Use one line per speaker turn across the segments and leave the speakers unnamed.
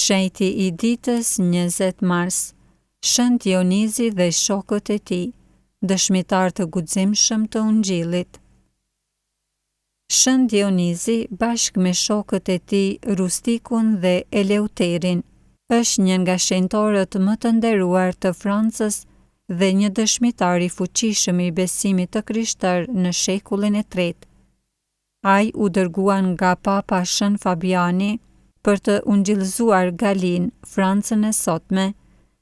Shejti i ditës 20 mars. Shën Dionizi dhe shokët e tij, dëshmitar të guximshëm të Ungjillit. Shën Dionizi bashkë me shokët e tij Rustikun dhe Eleuterin është një nga shenjtarët më të nderuar të Francës dhe një dëshmitar i fuqishëm i besimit të krishterë në shekullin e tretë. Ai u dërguan nga Papa Shën Fabiani për të ungjillëzuar Galin, Francën e sotme,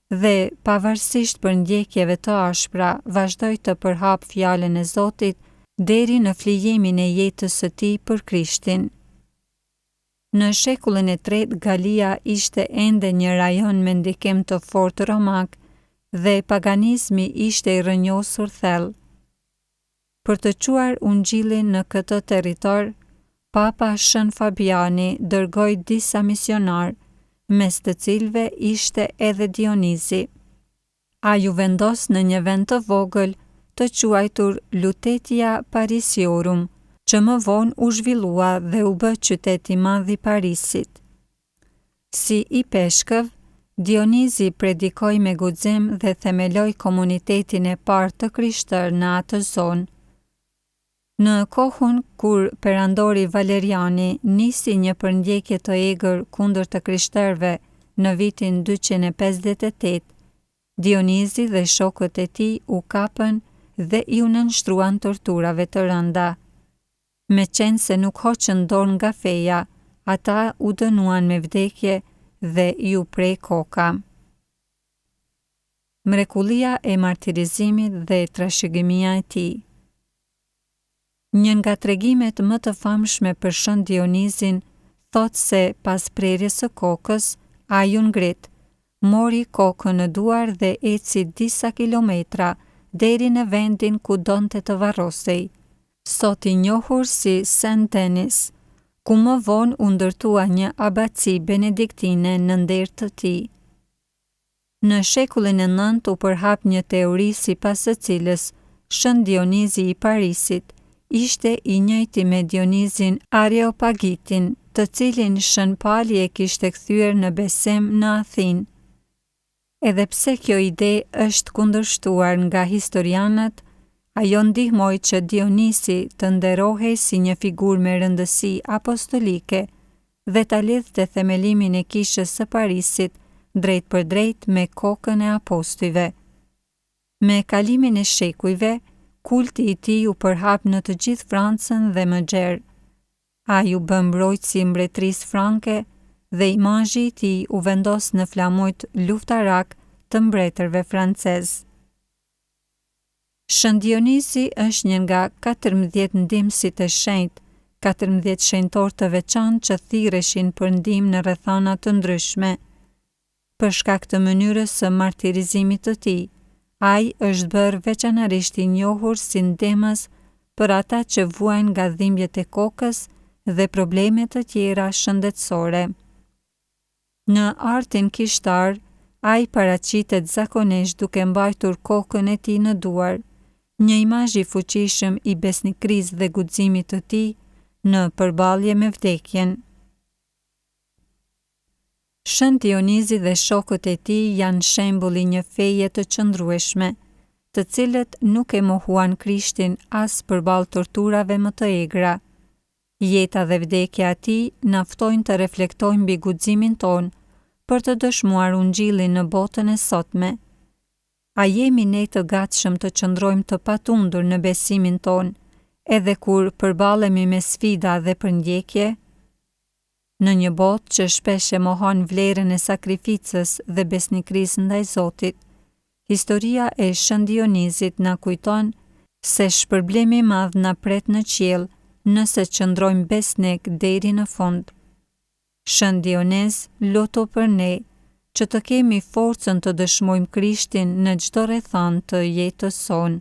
dhe pavarësisht për ndjekjeve të ashpra, vazhdoi të përhap fjalën e Zotit deri në flijimin e jetës së tij për Krishtin. Në shekullin e tretë, Galia ishte ende një rajon me ndikim të fortë romak dhe paganizmi ishte i rrënjosur thellë. Për të çuar ungjillin në këtë territor, Papa Shën Fabiani dërgoi disa misionar, mes të cilëve ishte edhe Dionizi. Ai u vendos në një vend të vogël të quajtur Lutetia Parisiorum, që më vonë u zhvillua dhe u bë qytet i madh i Parisit. Si i peshkëv, Dionizi predikoi me guxim dhe themeloi komunitetin e parë të krishterë në atë zonë. Në kohën kur perandori Valeriani nisi një përndjekje të egër kundër të krishterëve në vitin 258, Dionizi dhe shokët e tij u kapën dhe iu nënshtruan torturave të rënda. Meqense nuk hoqën dorë nga feja, ata u dënuan me vdekje dhe iu prej koka. Mrekullia e martirizimit dhe trashëgimia e tij. Një nga tregimet më të famshme për Shën Dionizin thot se pas prerjes së kokës, ai u ngrit, mori kokën në duar dhe eci disa kilometra deri në vendin ku donte të varrosej, sot i njohur si Saint Denis, ku më vonë u ndërtua një abaci benediktine në nder të tij. Në shekullin e 9 u përhap një teori sipas së cilës Shën Dionizi i Parisit ishte i njëjti me Dionizin Areopagitin, të cilin Shën Pali e kishte kthyer në besim në Athinë. Edhe pse kjo ide është kundërshtuar nga historianët, ajo ndihmoi që Dionisi të nderohej si një figurë me rëndësi apostolike dhe ta lidhte themelimin e kishës së Parisit drejt për drejt me kokën e apostujve. Me kalimin e shekujve, kulti i tij u përhap në të gjithë Francën dhe më gjerë. Ai u bë mbrojtësi i mbretërisë franke dhe imazhi i tij u vendos në flamujt luftarak të mbretërve francezë. Shën Dionizi është një nga 14 ndihmësit e shenjtë, 14 shenjtorë të veçantë që thirreshin për ndihmë në rrethana të ndryshme. Për shkak të mënyrës së martirizimit të tij, ai është bërë veçanërisht i njohur si ndihmës për ata që vuajnë nga dhimbjet e kokës dhe probleme të tjera shëndetësore. Në artin kishtar, ai paraqitet zakonisht duke mbajtur kokën e tij në duar, një imazh i fuqishëm i besnikërisë dhe guximit të tij në përballje me vdekjen. Shën Dionizi dhe shokët e tij janë shembull i një feje të qëndrueshme, të cilët nuk e mohuan Krishtin as përballë torturave më të egra. Jeta dhe vdekja e tij na ftojnë të reflektojmë mbi guximin ton për të dëshmuar Ungjillin në botën e sotme. A jemi ne të gatshëm të qëndrojmë të patundur në besimin ton, edhe kur përballemi me sfida dhe përndjekje? Në një botë që shpesh e mohon vlerën e sakrificës dhe besnikërisë ndaj Zotit, historia e Shën Dionizit na kujton se shpërblimi i madh na pret në qiell nëse qëndrojmë besnik deri në fund. Shën Dioniz luto për ne që të kemi forcën të dëshmojmë Krishtin në çdo rrethanë të jetës sonë.